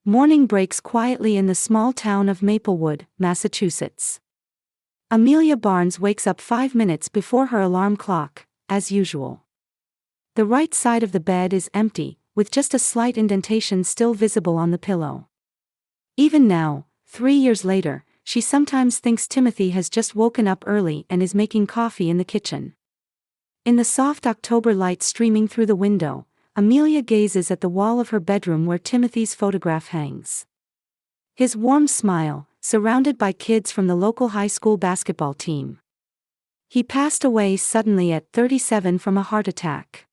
Morning breaks quietly in the small town of Maplewood, Massachusetts. Amelia Barnes wakes up 5 minutes before her alarm clock, as usual. The right side of the bed is empty, with just a slight indentation still visible on the pillow. Even now, 3 years later, she sometimes thinks Timothy has just woken up early and is making coffee in the kitchen. In the soft October light streaming through the window, Amelia gazes at the wall of her bedroom where Timothy's photograph hangs. His warm smile, surrounded by kids from the local high school basketball team. He passed away suddenly at 37 from a heart attack.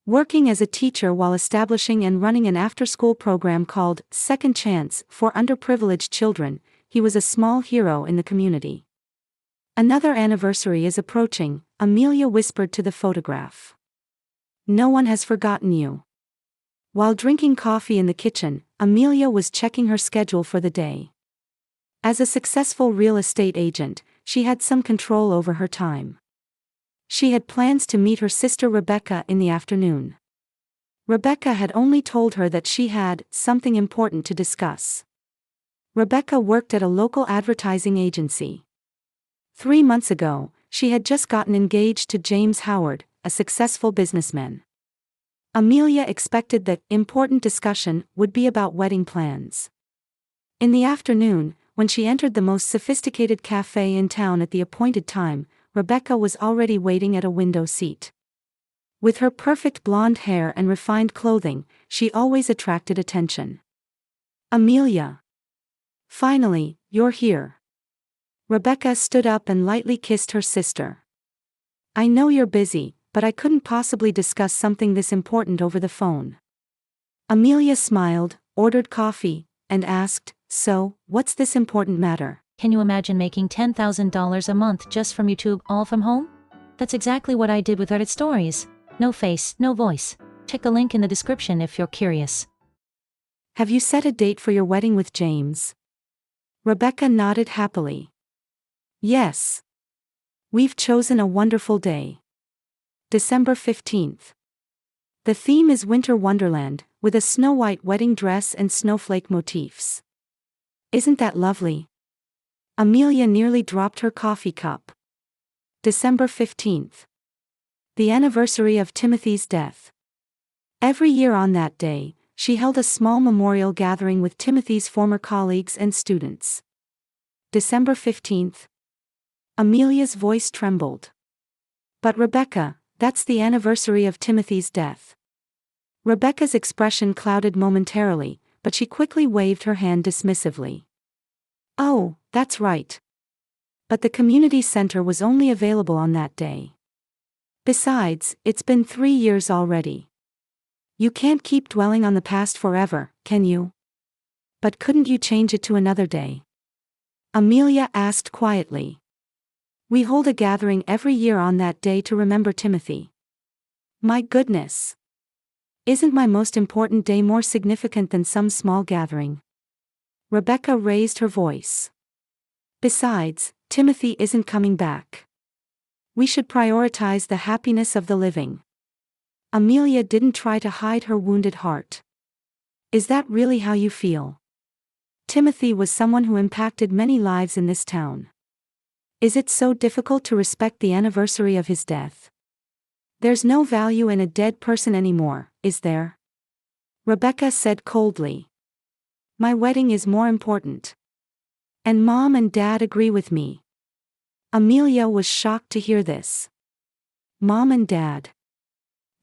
Working as a teacher while establishing and running an after-school program called Second Chance for underprivileged children, he was a small hero in the community. "Another anniversary is approaching," Amelia whispered to the photograph. "No one has forgotten you." While drinking coffee in the kitchen, Amelia was checking her schedule for the day. As a successful real estate agent, she had some control over her time. She had plans to meet her sister Rebecca in the afternoon. Rebecca had only told her that she had something important to discuss. Rebecca worked at a local advertising agency. 3 months ago, she had just gotten engaged to James Howard, a successful businessman. Amelia expected that important discussion would be about wedding plans. In the afternoon, when she entered the most sophisticated cafe in town at the appointed time, Rebecca was already waiting at a window seat. With her perfect blonde hair and refined clothing, she always attracted attention. "Amelia. Finally, you're here." Rebecca stood up and lightly kissed her sister. "I know you're busy, but I couldn't possibly discuss something this important over the phone." Amelia smiled, ordered coffee, and asked, "So, what's this important matter?" Can you imagine making $10,000 a month just from YouTube, all from home? That's exactly what I did with Reddit Stories. No face, no voice. Check the link in the description if you're curious. "Have you set a date for your wedding with James?" Rebecca nodded happily. "Yes. We've chosen a wonderful day. December 15th. The theme is Winter Wonderland, with a snow-white wedding dress and snowflake motifs. Isn't that lovely?" Amelia nearly dropped her coffee cup. December 15th. The anniversary of Timothy's death. Every year on that day, she held a small memorial gathering with Timothy's former colleagues and students. December 15th. Amelia's voice trembled. "But Rebecca, that's the anniversary of Timothy's death." Rebecca's expression clouded momentarily, but she quickly waved her hand dismissively. "Oh, that's right. But the community center was only available on that day. Besides, it's been 3 years already. You can't keep dwelling on the past forever, can you? But couldn't you change it to another day?" Amelia asked quietly. "We hold a gathering every year on that day to remember Timothy." "My goodness. Isn't my most important day more significant than some small gathering?" Rebecca raised her voice. "Besides, Timothy isn't coming back. We should prioritize the happiness of the living." Amelia didn't try to hide her wounded heart. "Is that really how you feel? Timothy was someone who impacted many lives in this town. Is it so difficult to respect the anniversary of his death? There's no value in a dead person anymore, is there?" Rebecca said coldly. "My wedding is more important. And Mom and Dad agree with me." Amelia was shocked to hear this. "Mom and Dad?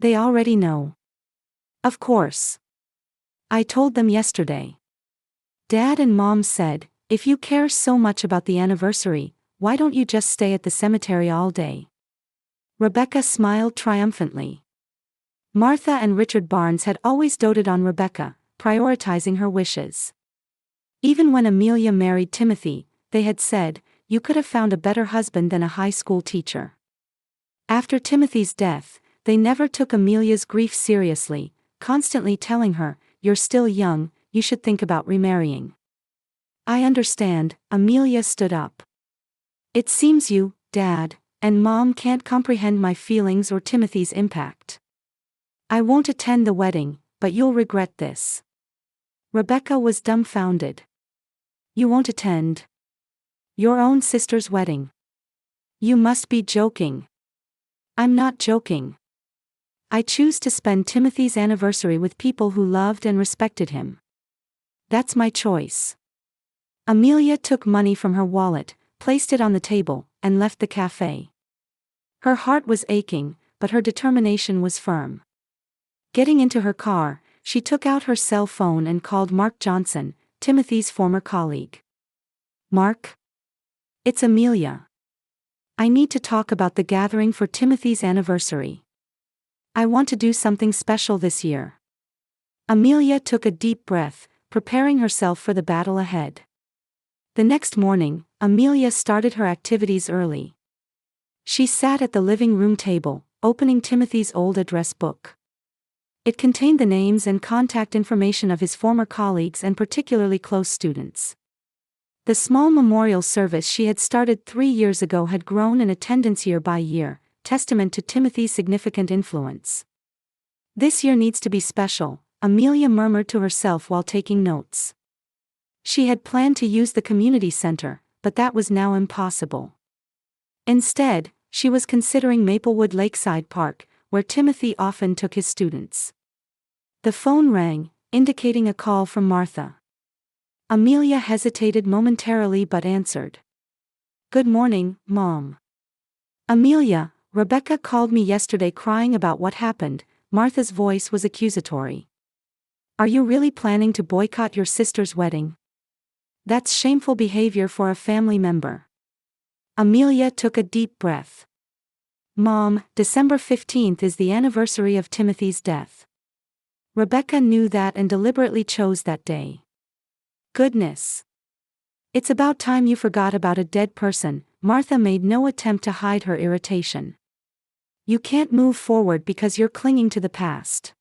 They already know." "Of course. I told them yesterday. Dad and Mom said, if you care so much about the anniversary, why don't you just stay at the cemetery all day?" Rebecca smiled triumphantly. Martha and Richard Barnes had always doted on Rebecca, prioritizing her wishes. Even when Amelia married Timothy, they had said, "You could have found a better husband than a high school teacher." After Timothy's death, they never took Amelia's grief seriously, constantly telling her, "You're still young, you should think about remarrying." "I understand," Amelia stood up. "It seems you, Dad, and Mom can't comprehend my feelings or Timothy's impact. I won't attend the wedding, but you'll regret this." Rebecca was dumbfounded. You won't attend your own sister's wedding? You must be joking. I'm not joking. I choose to spend Timothy's anniversary with people who loved and respected him. That's my choice. Amelia took money from her wallet, placed it on the table, and left the cafe. Her heart was aching, but her determination was firm. Getting into her car, she took out her cell phone and called Mark Johnson, Timothy's former colleague. Mark? It's Amelia. I need to talk about the gathering for Timothy's anniversary. I want to do something special this year. Amelia took a deep breath, preparing herself for the battle ahead. The next morning, Amelia started her activities early. She sat at the living room table, opening Timothy's old address book. It contained the names and contact information of his former colleagues and particularly close students. The small memorial service she had started 3 years ago had grown in attendance year by year, testament to Timothy's significant influence. This year needs to be special, Amelia murmured to herself while taking notes. She had planned to use the community center, but that was now impossible. Instead, she was considering Maplewood Lakeside Park, where Timothy often took his students. The phone rang, indicating a call from Martha. Amelia hesitated momentarily but answered. Good morning, Mom. Amelia, Rebecca called me yesterday crying about what happened. Martha's voice was accusatory. Are you really planning to boycott your sister's wedding? That's shameful behavior for a family member. Amelia took a deep breath. Mom, December 15th is the anniversary of Timothy's death. Rebecca knew that and deliberately chose that day. Goodness. It's about time you forgot about a dead person. Martha made no attempt to hide her irritation. You can't move forward because you're clinging to the past.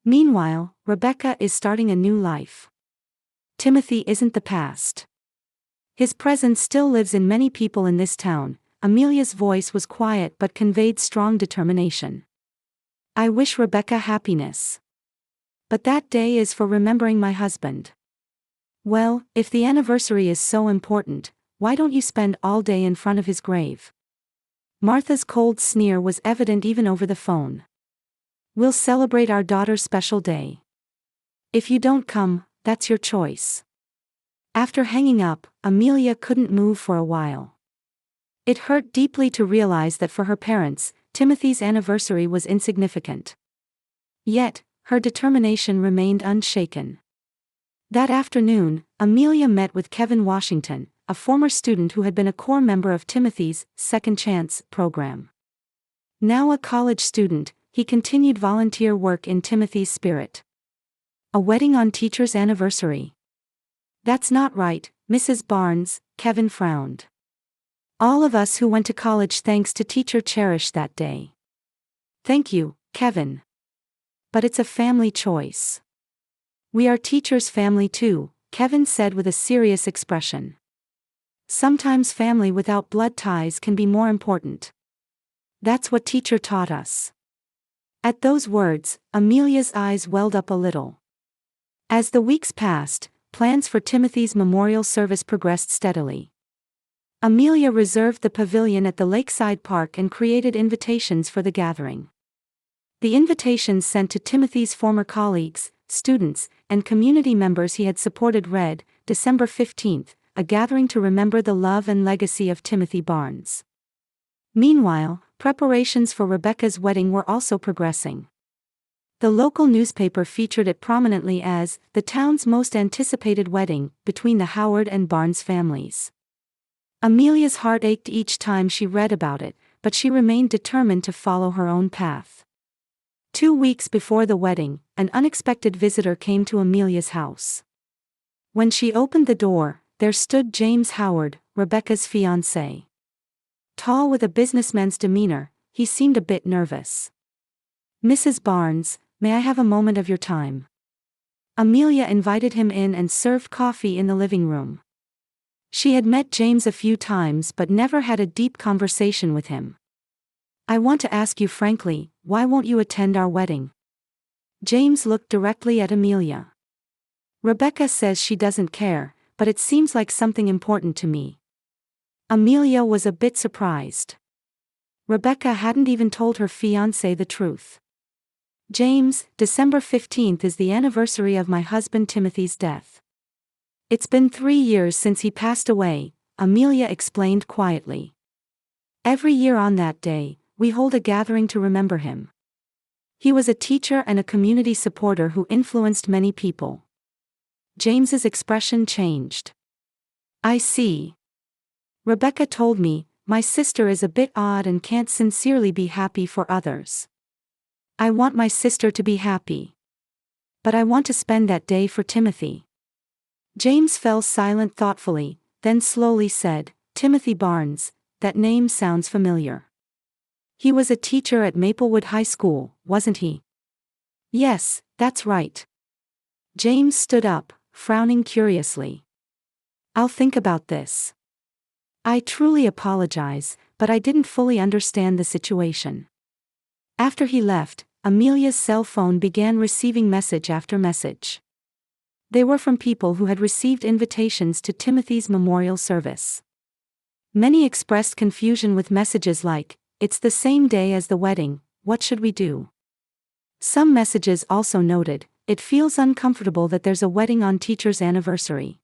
Meanwhile, Rebecca is starting a new life. Timothy isn't the past. His presence still lives in many people in this town. Amelia's voice was quiet but conveyed strong determination. I wish Rebecca happiness. But that day is for remembering my husband. Well, if the anniversary is so important, why don't you spend all day in front of his grave? Martha's cold sneer was evident even over the phone. We'll celebrate our daughter's special day. If you don't come, that's your choice. After hanging up, Amelia couldn't move for a while. It hurt deeply to realize that for her parents, Timothy's anniversary was insignificant. Yet, her determination remained unshaken. That afternoon, Amelia met with Kevin Washington, a former student who had been a core member of Timothy's Second Chance program. Now a college student, he continued volunteer work in Timothy's spirit. A wedding on teacher's anniversary. That's not right, Mrs. Barnes, Kevin frowned. All of us who went to college thanks to teacher cherish that day. Thank you, Kevin. But it's a family choice. We are teachers' family too, Kevin said with a serious expression. Sometimes family without blood ties can be more important. That's what teacher taught us. At those words, Amelia's eyes welled up a little. As the weeks passed, plans for Timothy's memorial service progressed steadily. Amelia reserved the pavilion at the Lakeside Park and created invitations for the gathering. The invitations sent to Timothy's former colleagues, students, and community members he had supported read, December 15th, a gathering to remember the love and legacy of Timothy Barnes. Meanwhile, preparations for Rebecca's wedding were also progressing. The local newspaper featured it prominently as the town's most anticipated wedding between the Howard and Barnes families. Amelia's heart ached each time she read about it, but she remained determined to follow her own path. 2 weeks before the wedding, an unexpected visitor came to Amelia's house. When she opened the door, there stood James Howard, Rebecca's fiancé. Tall with a businessman's demeanor, he seemed a bit nervous. Mrs. Barnes, may I have a moment of your time? Amelia invited him in and served coffee in the living room. She had met James a few times but never had a deep conversation with him. I want to ask you frankly, why won't you attend our wedding? James looked directly at Amelia. Rebecca says she doesn't care, but it seems like something important to me. Amelia was a bit surprised. Rebecca hadn't even told her fiancé the truth. James, December 15th is the anniversary of my husband Timothy's death. It's been 3 years since he passed away, Amelia explained quietly. Every year on that day, we hold a gathering to remember him. He was a teacher and a community supporter who influenced many people. James's expression changed. I see. Rebecca told me, my sister is a bit odd and can't sincerely be happy for others. I want my sister to be happy. But I want to spend that day for Timothy. James fell silent thoughtfully, then slowly said, Timothy Barnes, that name sounds familiar. He was a teacher at Maplewood High School, wasn't he? Yes, that's right. James stood up, frowning curiously. I'll think about this. I truly apologize, but I didn't fully understand the situation. After he left, Amelia's cell phone began receiving message after message. They were from people who had received invitations to Timothy's memorial service. Many expressed confusion with messages like, "It's the same day as the wedding, what should we do?" Some messages also noted, "It feels uncomfortable that there's a wedding on teacher's anniversary."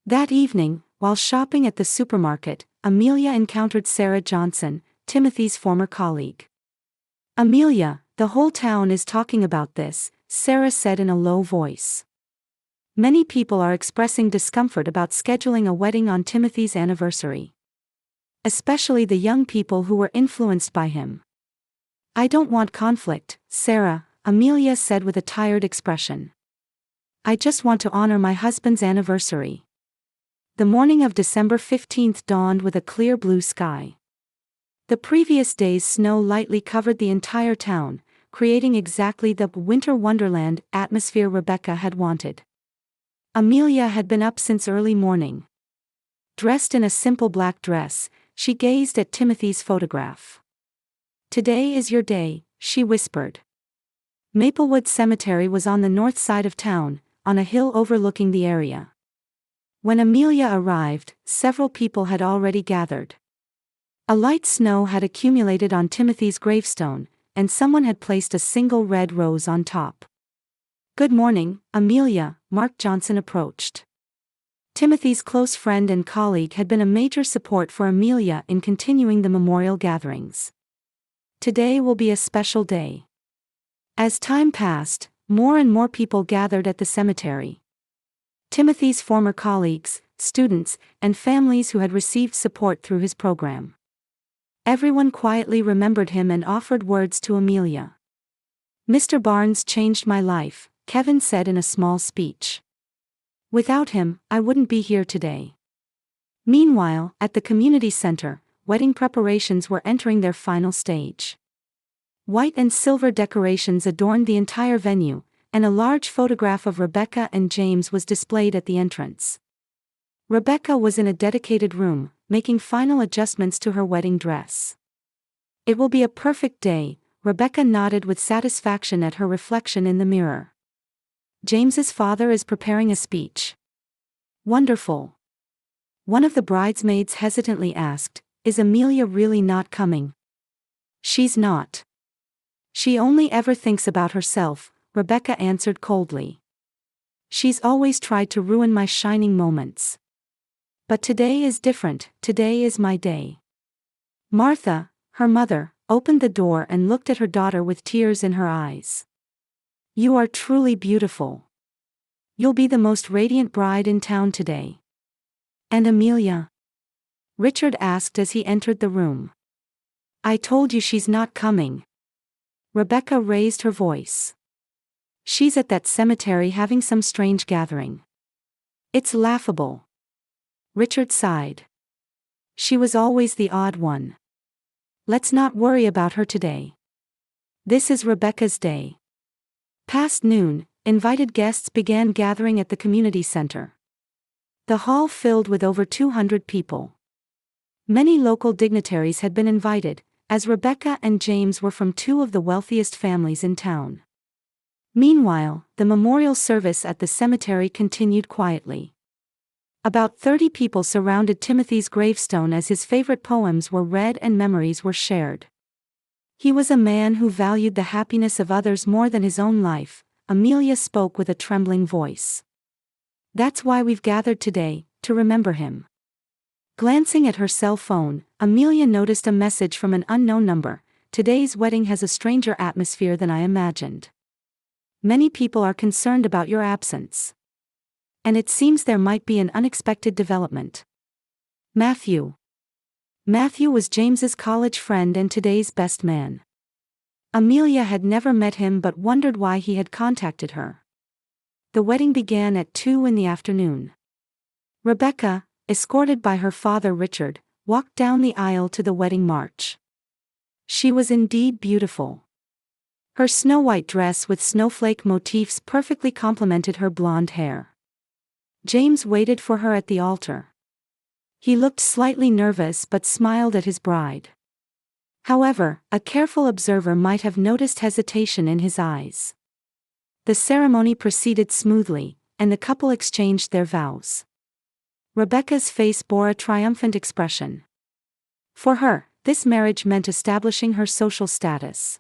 That evening, while shopping at the supermarket, Amelia encountered Sarah Johnson, Timothy's former colleague. "Amelia, the whole town is talking about this," Sarah said in a low voice. "Many people are expressing discomfort about scheduling a wedding on Timothy's anniversary. Especially the young people who were influenced by him." "I don't want conflict, Sarah," Amelia said with a tired expression. "I just want to honor my husband's anniversary." The morning of December 15th dawned with a clear blue sky. The previous day's snow lightly covered the entire town, creating exactly the winter wonderland atmosphere Rebecca had wanted. Amelia had been up since early morning. Dressed in a simple black dress, she gazed at Timothy's photograph. "Today is your day," she whispered. Maplewood Cemetery was on the north side of town, on a hill overlooking the area. When Amelia arrived, several people had already gathered. A light snow had accumulated on Timothy's gravestone, and someone had placed a single red rose on top. "Good morning, Amelia," Mark Johnson approached. Timothy's close friend and colleague had been a major support for Amelia in continuing the memorial gatherings. "Today will be a special day." As time passed, more and more people gathered at the cemetery. Timothy's former colleagues, students, and families who had received support through his program. Everyone quietly remembered him and offered words to Amelia. "Mr. Barnes changed my life," Kevin said in a small speech. "Without him, I wouldn't be here today." Meanwhile, at the community center, wedding preparations were entering their final stage. White and silver decorations adorned the entire venue, and a large photograph of Rebecca and James was displayed at the entrance. Rebecca was in a dedicated room, making final adjustments to her wedding dress. "It will be a perfect day," Rebecca nodded with satisfaction at her reflection in the mirror. "James's father is preparing a speech." "Wonderful." One of the bridesmaids hesitantly asked, "Is Amelia really not coming?" "She's not. She only ever thinks about herself," Rebecca answered coldly. "She's always tried to ruin my shining moments. But today is different, today is my day." Martha, her mother, opened the door and looked at her daughter with tears in her eyes. "You are truly beautiful. You'll be the most radiant bride in town today." "And Amelia?" Richard asked as he entered the room. "I told you she's not coming." Rebecca raised her voice. "She's at that cemetery having some strange gathering. It's laughable." Richard sighed. "She was always the odd one. Let's not worry about her today. This is Rebecca's day." Past noon, invited guests began gathering at the community center. The hall filled with over 200 people. Many local dignitaries had been invited, as Rebecca and James were from two of the wealthiest families in town. Meanwhile, the memorial service at the cemetery continued quietly. About 30 people surrounded Timothy's gravestone as his favorite poems were read and memories were shared. He was a man who valued the happiness of others more than his own life, Amelia spoke with a trembling voice. That's why we've gathered today, to remember him. Glancing at her cell phone, Amelia noticed a message from an unknown number. Today's wedding has a stranger atmosphere than I imagined. Many people are concerned about your absence. And it seems there might be an unexpected development. Matthew. Matthew was James's college friend and today's best man. Amelia had never met him but wondered why he had contacted her. The wedding began at 2 in the afternoon. Rebecca, escorted by her father Richard, walked down the aisle to the wedding march. She was indeed beautiful. Her snow-white dress with snowflake motifs perfectly complemented her blonde hair. James waited for her at the altar. He looked slightly nervous but smiled at his bride. However, a careful observer might have noticed hesitation in his eyes. The ceremony proceeded smoothly, and the couple exchanged their vows. Rebecca's face bore a triumphant expression. For her, this marriage meant establishing her social status.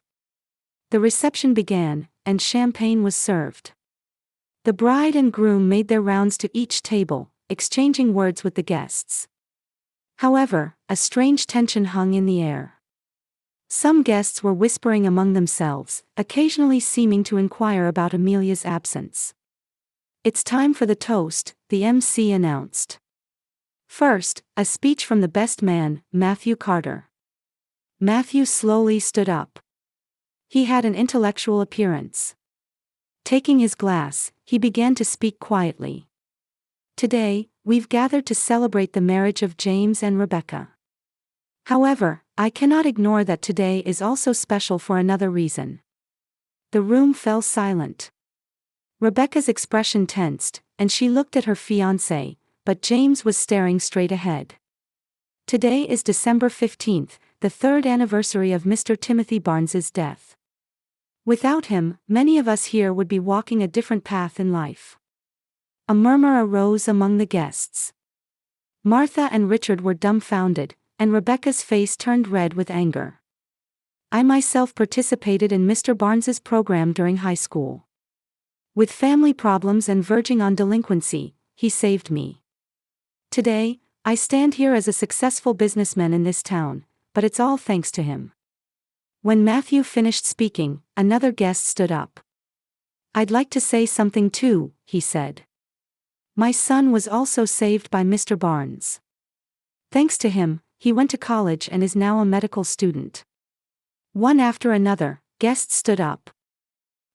The reception began, and champagne was served. The bride and groom made their rounds to each table, exchanging words with the guests. However, a strange tension hung in the air. Some guests were whispering among themselves, occasionally seeming to inquire about Amelia's absence. It's time for the toast, the MC announced. First, a speech from the best man, Matthew Carter. Matthew slowly stood up. He had an intellectual appearance. Taking his glass, he began to speak quietly. Today, we've gathered to celebrate the marriage of James and Rebecca. However, I cannot ignore that today is also special for another reason. The room fell silent. Rebecca's expression tensed, and she looked at her fiancé, but James was staring straight ahead. Today is December 15th, the third anniversary of Mr. Timothy Barnes's death. Without him, many of us here would be walking a different path in life. A murmur arose among the guests. Martha and Richard were dumbfounded, and Rebecca's face turned red with anger. I myself participated in Mr. Barnes's program during high school. With family problems and verging on delinquency, he saved me. Today, I stand here as a successful businessman in this town, but it's all thanks to him. When Matthew finished speaking, another guest stood up. I'd like to say something too, he said. My son was also saved by Mr. Barnes. Thanks to him, he went to college and is now a medical student. One after another, guests stood up.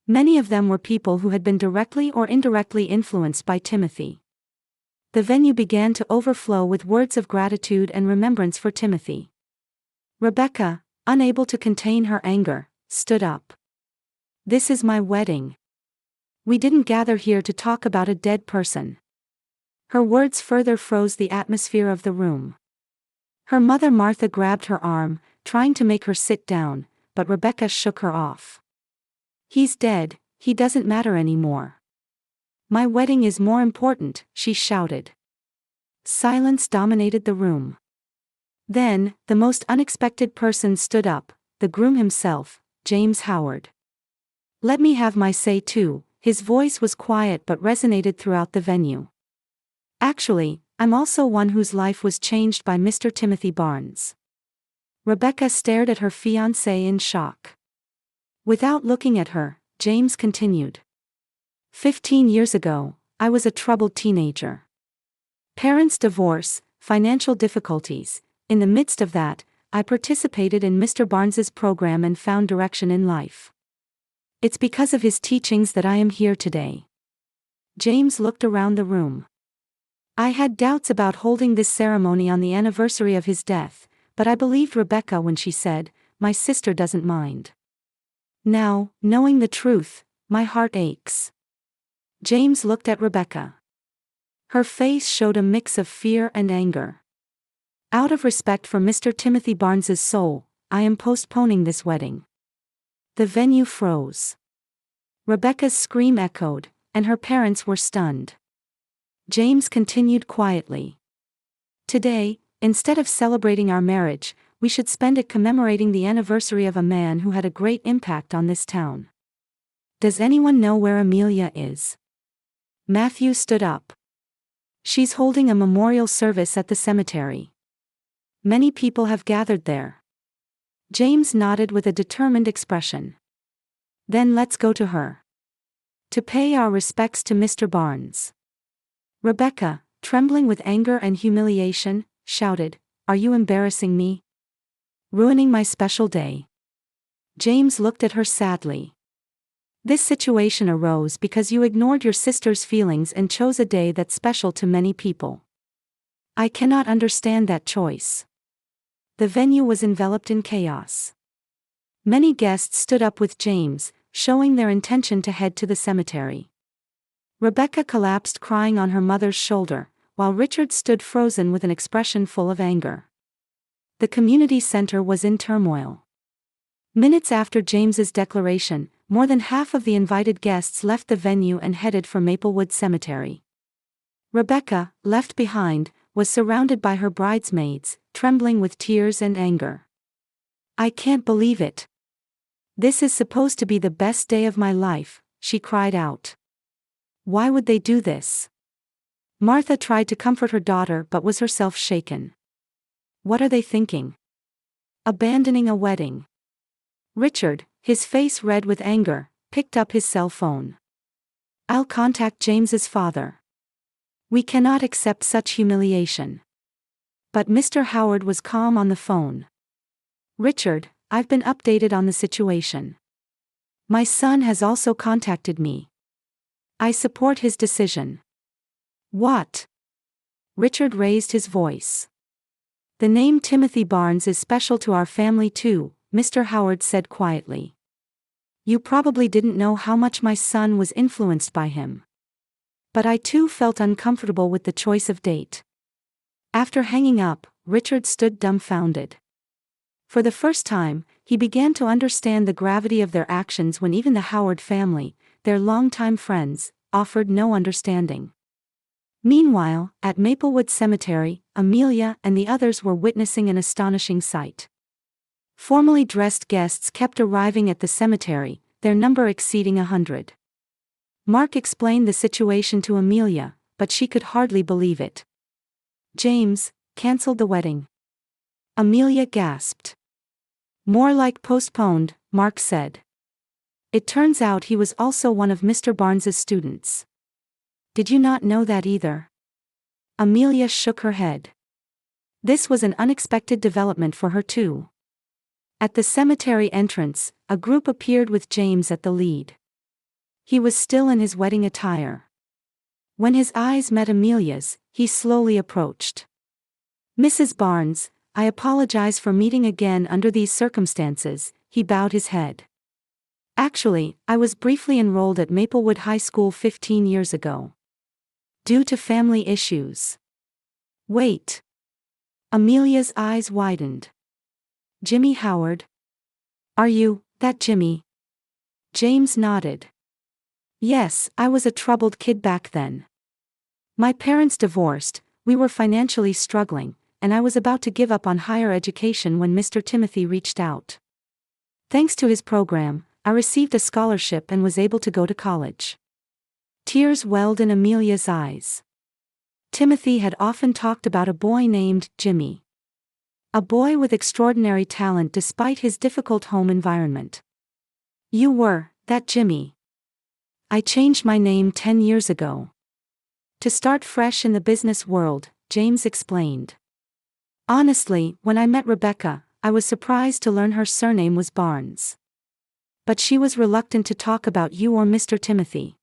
Many of them were people who had been directly or indirectly influenced by Timothy. The venue began to overflow with words of gratitude and remembrance for Timothy. Rebecca, unable to contain her anger, stood up. This is my wedding. We didn't gather here to talk about a dead person. Her words further froze the atmosphere of the room. Her mother Martha grabbed her arm, trying to make her sit down, but Rebecca shook her off. He's dead, he doesn't matter anymore. My wedding is more important, she shouted. Silence dominated the room. Then, the most unexpected person stood up, the groom himself, James Howard. Let me have my say too, his voice was quiet but resonated throughout the venue. Actually, I'm also one whose life was changed by Mr. Timothy Barnes. Rebecca stared at her fiancé in shock. Without looking at her, James continued. 15 years ago, I was a troubled teenager. Parents' divorce, financial difficulties. In the midst of that, I participated in Mr. Barnes's program and found direction in life. It's because of his teachings that I am here today. James looked around the room. I had doubts about holding this ceremony on the anniversary of his death, but I believed Rebecca when she said, "My sister doesn't mind." Now, knowing the truth, my heart aches. James looked at Rebecca. Her face showed a mix of fear and anger. Out of respect for Mr. Timothy Barnes's soul, I am postponing this wedding. The venue froze. Rebecca's scream echoed, and her parents were stunned. James continued quietly. Today, instead of celebrating our marriage, we should spend it commemorating the anniversary of a man who had a great impact on this town. Does anyone know where Amelia is? Matthew stood up. She's holding a memorial service at the cemetery. Many people have gathered there. James nodded with a determined expression. Then let's go to her. To pay our respects to Mr. Barnes. Rebecca, trembling with anger and humiliation, shouted, "Are you embarrassing me? Ruining my special day?" James looked at her sadly. This situation arose because you ignored your sister's feelings and chose a day that's special to many people. I cannot understand that choice. The venue was enveloped in chaos. Many guests stood up with James, showing their intention to head to the cemetery. Rebecca collapsed crying on her mother's shoulder, while Richard stood frozen with an expression full of anger. The community center was in turmoil. Minutes after James's declaration, more than half of the invited guests left the venue and headed for Maplewood Cemetery. Rebecca, left behind, was surrounded by her bridesmaids, trembling with tears and anger. "I can't believe it. This is supposed to be the best day of my life," she cried out. "Why would they do this?" Martha tried to comfort her daughter but was herself shaken. "What are they thinking? Abandoning a wedding?" Richard, his face red with anger, picked up his cell phone. "I'll contact James's father. We cannot accept such humiliation." But Mr. Howard was calm on the phone. "Richard, I've been updated on the situation. My son has also contacted me. I support his decision." "What?" Richard raised his voice. "The name Timothy Barnes is special to our family too," Mr. Howard said quietly. "You probably didn't know how much my son was influenced by him. But I too felt uncomfortable with the choice of date." After hanging up, Richard stood dumbfounded. For the first time, he began to understand the gravity of their actions when even the Howard family, their longtime friends, offered no understanding. Meanwhile, at Maplewood Cemetery, Amelia and the others were witnessing an astonishing sight. Formally dressed guests kept arriving at the cemetery, their number exceeding 100. Mark explained the situation to Amelia, but she could hardly believe it. "James canceled the wedding." Amelia gasped. "More like postponed," Mark said. "It turns out he was also one of Mr. Barnes's students." "Did you not know that either?" Amelia shook her head. This was an unexpected development for her too. At the cemetery entrance, a group appeared with James at the lead. He was still in his wedding attire. When his eyes met Amelia's, he slowly approached. "Mrs. Barnes, I apologize for meeting again under these circumstances," he bowed his head. "Actually, I was briefly enrolled at Maplewood High School 15 years ago. Due to family issues." "Wait." Amelia's eyes widened. "Jimmy Howard? Are you that Jimmy?" James nodded. "Yes, I was a troubled kid back then. My parents divorced, we were financially struggling, and I was about to give up on higher education when Mr. Timothy reached out. Thanks to his program, I received a scholarship and was able to go to college." Tears welled in Amelia's eyes. Timothy had often talked about a boy named Jimmy. A boy with extraordinary talent despite his difficult home environment. "You were that Jimmy. I changed my name 10 years ago. To start fresh in the business world," James explained. "Honestly, when I met Rebecca, I was surprised to learn her surname was Barnes. But she was reluctant to talk about you or Mr. Timothy."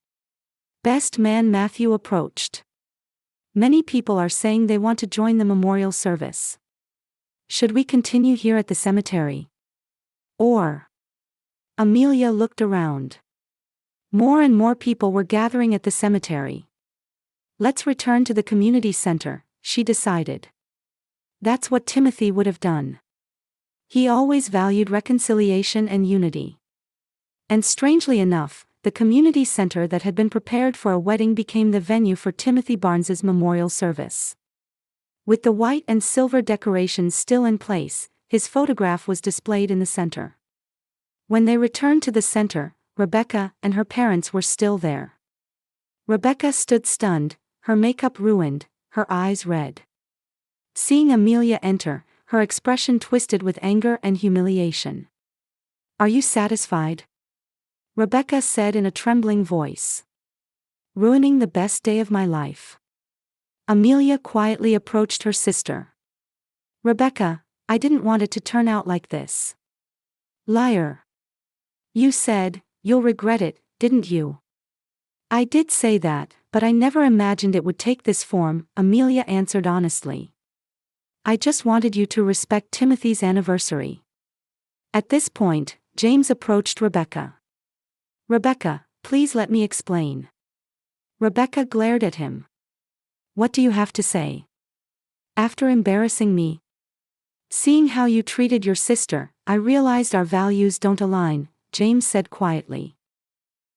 Best man Matthew approached. "Many people are saying they want to join the memorial service. Should we continue here at the cemetery? Or?" Amelia looked around. More and more people were gathering at the cemetery. "Let's return to the community center," she decided. That's what Timothy would have done. He always valued reconciliation and unity. And strangely enough, the community center that had been prepared for a wedding became the venue for Timothy Barnes's memorial service. With the white and silver decorations still in place, his photograph was displayed in the center. When they returned to the center, Rebecca and her parents were still there. Rebecca stood stunned, her makeup ruined, her eyes red. Seeing Amelia enter, her expression twisted with anger and humiliation. "Are you satisfied?" Rebecca said in a trembling voice. "Ruining the best day of my life." Amelia quietly approached her sister. "Rebecca, I didn't want it to turn out like this." "Liar. You said, you'll regret it, didn't you?" "I did say that, but I never imagined it would take this form," Amelia answered honestly. "I just wanted you to respect Timothy's anniversary." At this point, James approached Rebecca. "Rebecca, please let me explain." Rebecca glared at him. "What do you have to say? After embarrassing me? Seeing how you treated your sister, I realized our values don't align," James said quietly.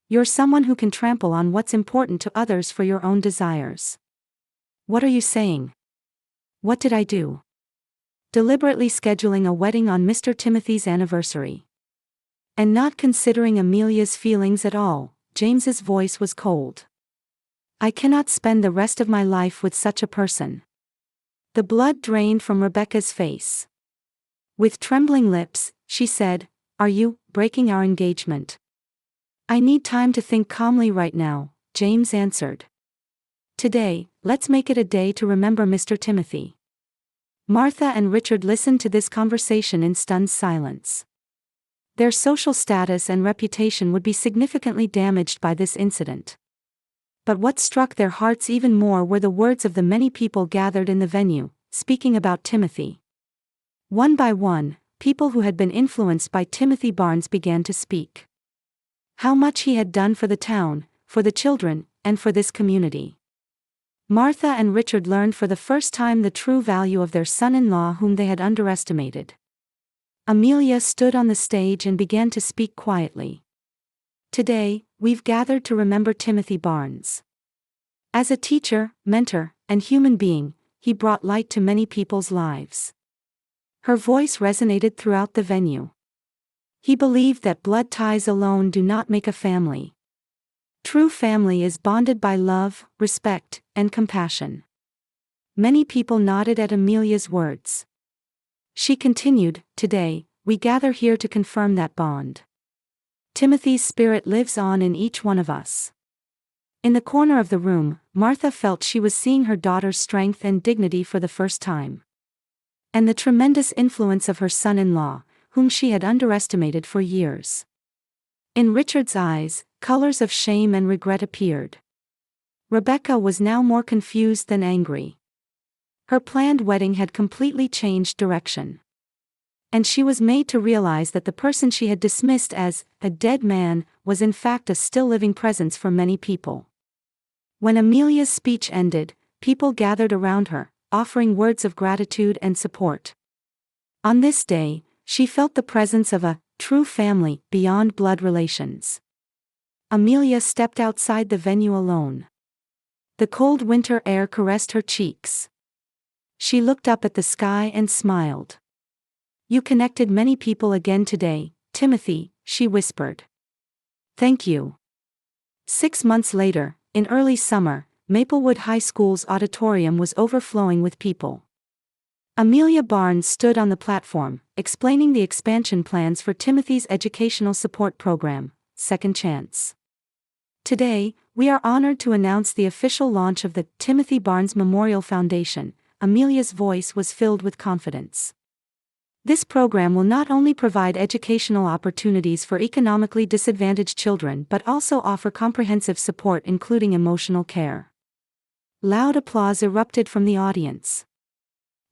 "You're someone who can trample on what's important to others for your own desires." "What are you saying? What did I do?" "Deliberately scheduling a wedding on Mr. Timothy's anniversary. And not considering Amelia's feelings at all." James's voice was cold. "I cannot spend the rest of my life with such a person." The blood drained from Rebecca's face. With trembling lips, she said, "Are you breaking our engagement?" "I need time to think calmly right now," James answered. "Today, let's make it a day to remember Mr. Timothy." Martha and Richard listened to this conversation in stunned silence. Their social status and reputation would be significantly damaged by this incident. But what struck their hearts even more were the words of the many people gathered in the venue, speaking about Timothy. One by one, people who had been influenced by Timothy Barnes began to speak. How much he had done for the town, for the children, and for this community. Martha and Richard learned for the first time the true value of their son-in-law whom they had underestimated. Amelia stood on the stage and began to speak quietly. "Today, we've gathered to remember Timothy Barnes. As a teacher, mentor, and human being, he brought light to many people's lives." Her voice resonated throughout the venue. "He believed that blood ties alone do not make a family. True family is bonded by love, respect, and compassion." Many people nodded at Amelia's words. She continued, "Today, we gather here to confirm that bond. Timothy's spirit lives on in each one of us." In the corner of the room, Martha felt she was seeing her daughter's strength and dignity for the first time. And the tremendous influence of her son-in-law, whom she had underestimated for years. In Richard's eyes, colors of shame and regret appeared. Rebecca was now more confused than angry. Her planned wedding had completely changed direction. And she was made to realize that the person she had dismissed as a dead man was in fact a still living presence for many people. When Amelia's speech ended, people gathered around her, offering words of gratitude and support. On this day, she felt the presence of a true family beyond blood relations. Amelia stepped outside the venue alone. The cold winter air caressed her cheeks. She looked up at the sky and smiled. "You connected many people again today, Timothy," she whispered. "Thank you." 6 months later, in early summer, Maplewood High School's auditorium was overflowing with people. Amelia Barnes stood on the platform, explaining the expansion plans for Timothy's educational support program, Second Chance. "Today, we are honored to announce the official launch of the Timothy Barnes Memorial Foundation." Amelia's voice was filled with confidence. "This program will not only provide educational opportunities for economically disadvantaged children but also offer comprehensive support including emotional care." Loud applause erupted from the audience.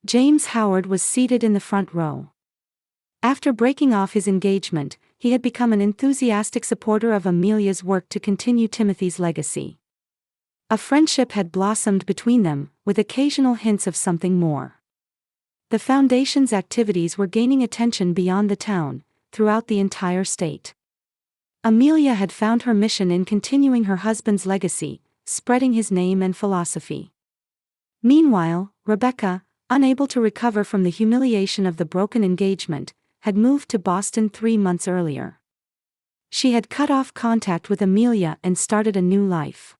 James Howard was seated in the front row. After breaking off his engagement, he had become an enthusiastic supporter of Amelia's work to continue Timothy's legacy. A friendship had blossomed between them, with occasional hints of something more. The foundation's activities were gaining attention beyond the town, throughout the entire state. Amelia had found her mission in continuing her husband's legacy, spreading his name and philosophy. Meanwhile, Rebecca, unable to recover from the humiliation of the broken engagement, had moved to Boston 3 months earlier. She had cut off contact with Amelia and started a new life.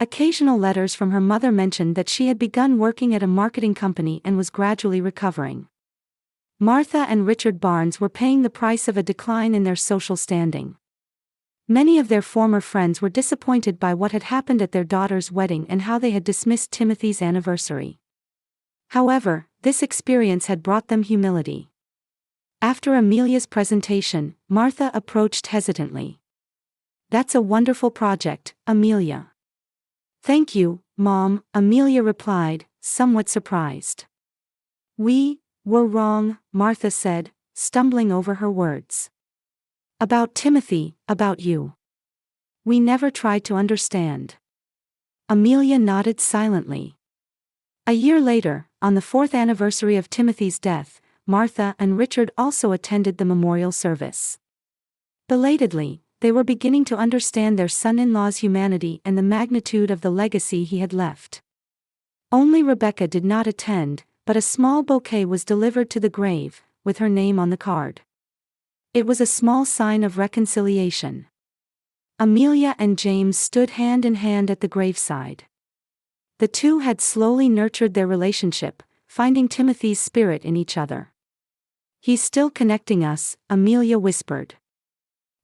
Occasional letters from her mother mentioned that she had begun working at a marketing company and was gradually recovering. Martha and Richard Barnes were paying the price of a decline in their social standing. Many of their former friends were disappointed by what had happened at their daughter's wedding and how they had dismissed Timothy's anniversary. However, this experience had brought them humility. After Amelia's presentation, Martha approached hesitantly. "That's a wonderful project, Amelia." "Thank you, Mom," Amelia replied, somewhat surprised. "We were wrong," Martha said, stumbling over her words. "About Timothy, about you. We never tried to understand." Amelia nodded silently. A year later, on the 4th anniversary of Timothy's death, Martha and Richard also attended the memorial service. Belatedly, they were beginning to understand their son-in-law's humanity and the magnitude of the legacy he had left. Only Rebecca did not attend, but a small bouquet was delivered to the grave, with her name on the card. It was a small sign of reconciliation. Amelia and James stood hand in hand at the graveside. The two had slowly nurtured their relationship, finding Timothy's spirit in each other. "He's still connecting us," Amelia whispered.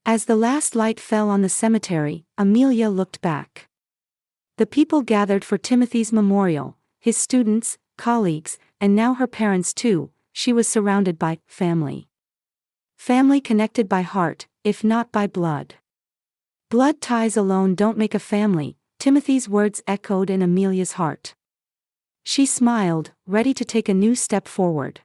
As the last light fell on the cemetery, Amelia looked back. The people gathered for Timothy's memorial, his students, colleagues, and now her parents too. She was surrounded by family. Family connected by heart, if not by blood. "Blood ties alone don't make a family," Timothy's words echoed in Amelia's heart. She smiled, ready to take a new step forward.